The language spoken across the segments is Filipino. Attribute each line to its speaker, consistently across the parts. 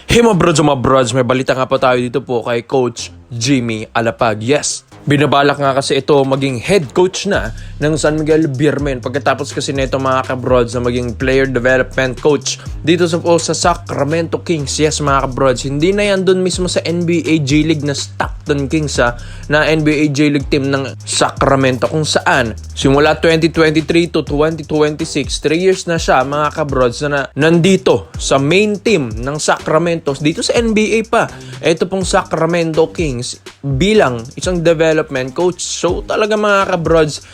Speaker 1: Hey mga brods, may balita nga po tayo dito po kay Coach Jimmy Alapag. Yes, binabalak nga kasi ito maging head coach na ng San Miguel Beermen. Pagkatapos kasi nito mga kabrods na maging player development coach dito sa Sacramento Kings. Yes mga kabrods, hindi na yan dun mismo sa NBA J-League na Stockton Kings na NBA J-League team ng Sacramento, kung saan simula 2023 to 2026, 3 years na siya mga kabrods na nandito sa main team ng Sacramento dito sa NBA pa. Ito pong Sacramento Kings bilang isang development coach. So talaga mga kabrods,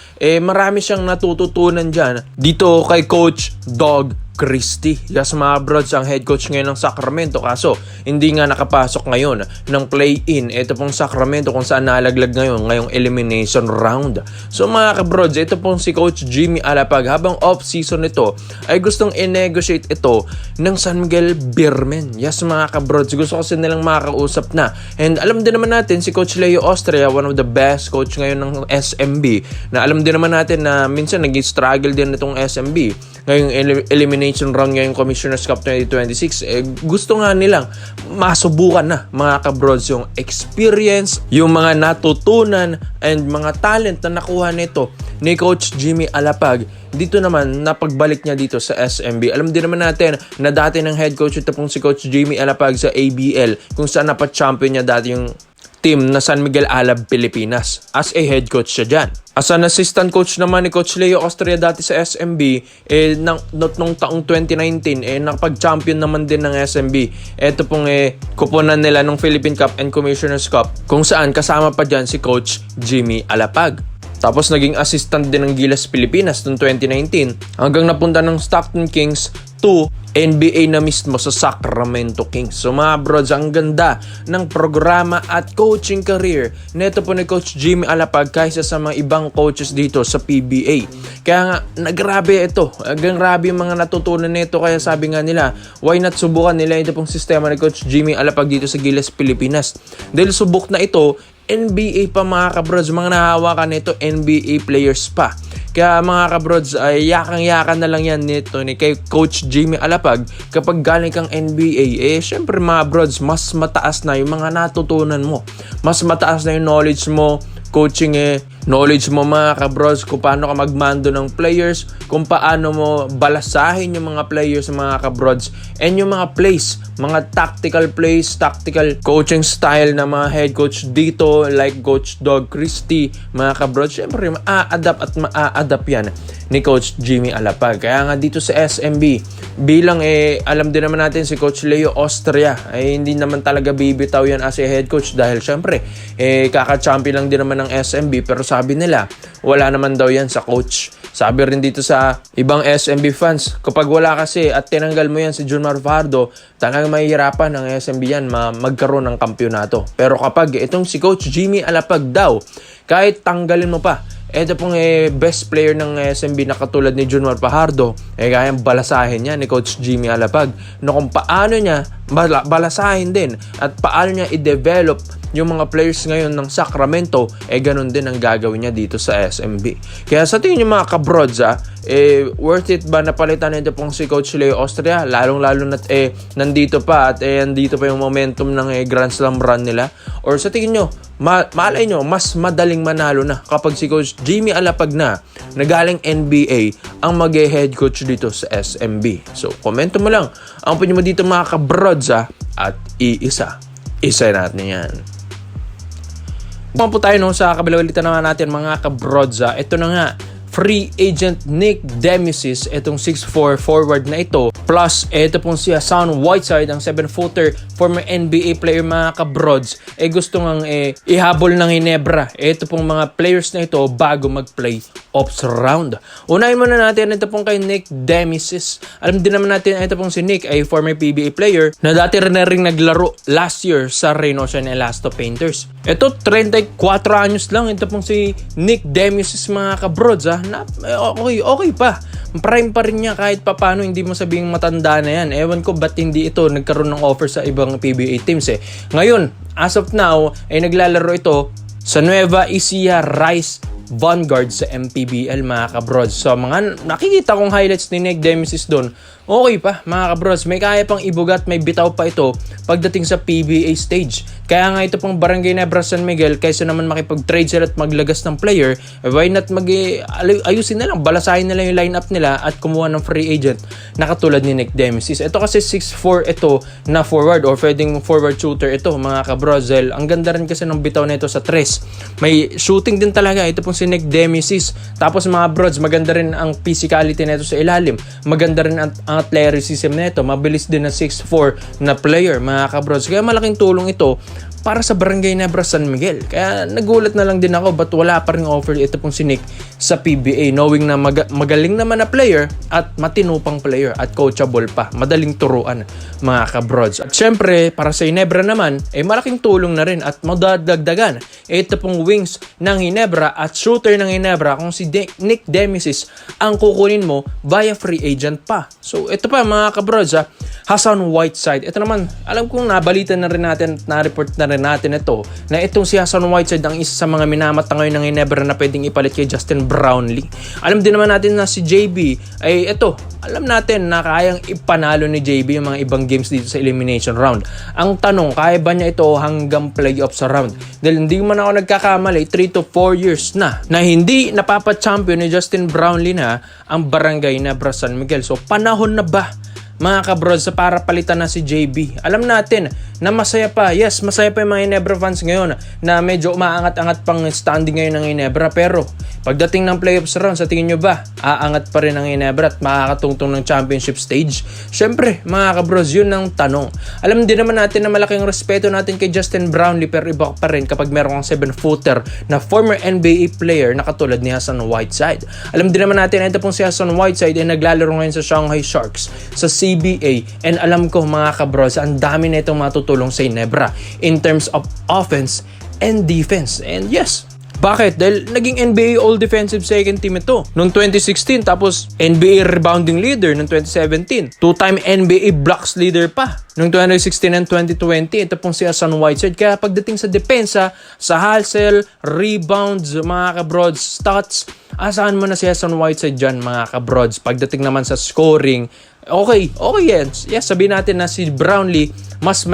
Speaker 1: marami siyang natututunan dyan dito kay Coach Doug Christie. Yes mga brods, ang head coach ngayon ng Sacramento, kaso hindi nga nakapasok ngayon ng play-in. Ito pong Sacramento kung saan nalaglag ngayong elimination round. So mga kabrods, ito pong si Coach Jimmy Alapag habang off-season nito ay gustong i-negotiate ito ng San Miguel Beermen. Yes mga kabrods, gusto kasi nilang makakausap na. And alam din naman natin si Coach Leo Austria, one of the best coach ngayon ng SMB, na alam din naman natin na minsan nag-struggle din itong SMB ngayong elimination round ngayong Commissioner's Cup 2026. Gusto nga nilang masubukan na mga kabrods yung experience, yung mga natutunan and mga talent na nakuha nito ni Coach Jimmy Alapag. Dito naman, napagbalik niya dito sa SMB. Alam din naman natin na dati ng head coach ito pong si Coach Jimmy Alapag sa ABL, kung saan napat-champion niya dati yung team na San Miguel Alab Pilipinas. As a head coach siya dyan. As an assistant coach naman ni Coach Leo Austria dati sa SMB, nung taong 2019, nakapag-champion naman din ng SMB. Ito pong kuponan nila ng Philippine Cup and Commissioner's Cup, kung saan kasama pa dyan si Coach Jimmy Alapag. Tapos naging assistant din ng Gilas Pilipinas noong 2019 hanggang napunta ng Stockton Kings to NBA na mismo sa Sacramento Kings. So mga brods, ang ganda ng programa at coaching career neto po ni Coach Jimmy Alapag kaysa sa mga ibang coaches dito sa PBA. Kaya nga, nagrabe ito. Grabe yung mga natutunan nito. Kaya sabi nga nila, why not subukan nila ito pong sistema ni Coach Jimmy Alapag dito sa Gilas Pilipinas. Dahil subok na ito, NBA pa mga kabrods, mga nahawakan nito, NBA players pa. Kaya mga kabrods, ay yakang-yakan na lang yan nito ni kay Coach Jimmy Alapag. Kapag galing kang NBA, syempre mga brods, mas mataas na yung mga natutunan mo. Mas mataas na yung knowledge mo, coaching knowledge mo mga kabrods, kung paano ka magmando ng players, kung paano mo balasahin yung mga players mga kabrods, and yung mga plays, mga tactical plays, tactical coaching style na mga head coach dito like Coach Doug Christie mga kabrods. Syempre maa-adapt yan ni Coach Jimmy Alapag. Kaya nga dito sa SMB, bilang alam din naman natin si Coach Leo Austria ay hindi naman talaga bibitaw yan as a head coach dahil syempre kaka-champion lang din naman ng SMB, pero sabi nila wala naman daw yan sa coach. Sabi rin dito sa ibang SMB fans, kapag wala kasi at tinanggal mo yan si Junmar Fajardo, talagang mahihirapan ng SMB yan magkaroon ng kampyonato. Pero kapag itong si Coach Jimmy Alapag daw, kahit tanggalin mo pa ito pong best player ng SMB na katulad ni Junmar Fajardo, kayang balasahin niya ni Coach Jimmy Alapag no, kung paano niya balasahin din at paano niya i-develop yung mga players ngayon ng Sacramento, ganun din ang gagawin niya dito sa SMB. Kaya sa tingin niyo mga kabrods, worth it ba na palitan nito pong si Coach Leo Austria? Lalong-lalo na nandito pa at nandito pa yung momentum ng Grand Slam run nila? Or sa tingin niyo, malay nyo, mas madaling manalo na kapag si Coach Jimmy Alapag na galing NBA ang mag-head coach dito sa SMB? So, komento mo lang ang opinion mo dito mga kabrods, at isa natin yan. Kung po tayo sa kabalawalitan naman natin mga kabrods, ito na nga, free agent Nick Demisis, itong 6'4 forward na ito, plus ito pong si Hassan Whiteside, ang 7-footer former NBA player mga kabrods, gusto ngang ihabol ng Ginebra ito pong mga players na ito bago mag-playoffs round. Unahin muna natin ito pong kay Nick Demisis. Alam din naman natin ito pong si Nick ay former PBA player na dati rin naglaro last year sa Reynosa and Elasto Painters. Ito 34 anyos lang ito pong si Nick Demisis mga kabrods, okay pa. Prime pa rin niya kahit papano, hindi mo sabing matanda na yan. Ewan ko ba't hindi ito nagkaroon ng offer sa ibang PBA teams Ngayon, as of now, naglalaro ito sa Nueva Ecija Rice Vanguard sa MPBL mga kabrods. So mga nakikita kong highlights ni Nick Demisis doon, okay pa mga kabrods. May kaya pang ibugat, may bitaw pa ito pagdating sa PBA stage. Kaya nga ito pang Barangay Nebra San Miguel, kaysa naman makipag-trade sila at maglagas ng player, why not ayusin na lang, balasahin nila yung lineup nila at kumuha ng free agent na katulad ni Nick Demesis. Ito kasi 6'4" ito na forward or pwedeng forward shooter ito mga kabrozel. Ang ganda rin kasi ng bitaw nito sa tres. May shooting din talaga ito pong si Nick Demesis. Tapos mga brods, maganda rin ang physicality nito sa ilalim. Maganda rin ang athleticism nito. Mabilis din na 6'4" na player mga kabrods. Kaya malaking tulong ito para sa Barangay Nebra San Miguel. Kaya nagulat na lang din ako ba't wala pa rin offer ito pong si Nick sa PBA, knowing na magaling naman na player at matinupang player at coachable pa. Madaling turuan mga kabrods. At syempre, para sa Ginebra naman, malaking tulong na rin at madadagdagan. Ito pong wings ng Ginebra at shooter ng Ginebra kung si Nick Demesis ang kukunin mo via free agent pa. So ito pa mga kabrods, Hassan Whiteside. Ito naman, alam kong nabalita na rin natin, na-report na rin natin ito, na itong si Hassan Whiteside ang isa sa mga minamata ngayon ng Ginebra na pwedeng ipalit kay Justin Brownlee. Alam din naman natin na si JB, alam natin na kayang ipanalo ni JB yung mga ibang games dito sa elimination round. Ang tanong, kaya ba niya ito hanggang playoffs round? Dahil hindi man ako nagkakamali, 3 to 4 years na hindi napapa-champion ni Justin Brownlee na ang Barangay Nebra San Miguel. So panahon na ba mga kabrods para palitan na si JB? Alam natin na masaya pa. Yes, masaya pa yung mga Ginebra fans ngayon na medyo umaangat-angat pang standing ngayon ng Ginebra. Pero pagdating ng playoffs round, sa tingin nyo ba aangat pa rin ang Ginebra at makakatungtong ng championship stage? Syempre mga kabrods, yun ang tanong. Alam din naman natin na malaking respeto natin kay Justin Brownlee, pero iba pa rin kapag meron kang 7-footer na former NBA player na katulad ni Hassan Whiteside. Alam din naman natin na ito pong si Hassan Whiteside ay naglalaro ngayon sa Shanghai Sharks sa CBA, and alam ko mga kabrods, ang dami na itong matutulong sa Ginebra in terms of offense and defense. And yes, bakit? Dahil naging NBA All-Defensive Second Team ito noong 2016, tapos NBA Rebounding Leader noong 2017, two-time NBA Blocks Leader pa noong 2016 and 2020. Ito pong si Hassan Whiteside. Kaya pagdating sa depensa, sa hustle, rebounds, mga kabrods, stats, asahan mo na si Hassan Whiteside dyan mga kabrods. Pagdating naman sa scoring, okay yan. Yes, sabihin natin na si Brownlee mas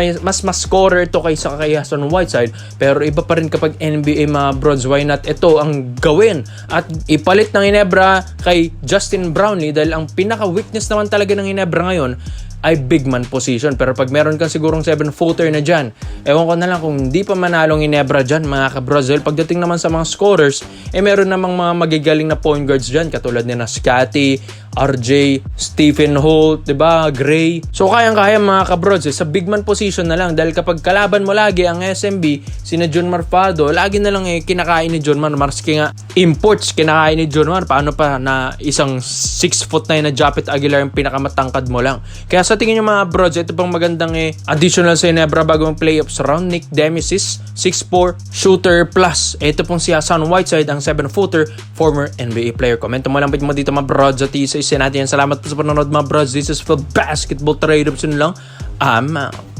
Speaker 1: scorer ito kaysa kay Hassan Whiteside, pero iba pa rin kapag NBA mga brods. Why not ito ang gawin at ipalit ng Ginebra kay Justin Brownlee, dahil ang pinaka-weakness naman talaga ng Ginebra ngayon ay big man position. Pero pag meron kang sigurong 7-footer na dyan, ewan ko na lang kung hindi pa manalong Ginebra dyan mga kabrozel. Pagdating naman sa mga scorers, meron namang mga magigaling na point guards dyan katulad ni Scottie, RJ, Stephen Holt, diba? Gray. So kayang-kaya mga kabrods sa big man position na lang, dahil kapag kalaban mo lagi ang SMB, sina John Marfado, lagi na lang kinakain ni John Mar. Maski nga imports kinakain ni John Mar, paano pa na isang 6'9" na Japet Aguilar yung pinakamatangkad mo lang. Kaya sa tingin nyo mga brods, ito pang magandang additional sa Ginebra bago ang playoffs round. Nick Demesis, 6'4", shooter plus. Ito pong si Hassan Whiteside, ang 7-footer, former NBA player. Komento mo lang mo dito mga brods at isa natin yan. Salamat po sa panonood mga brods. This is for Basketball Trade Option lang. I'm out.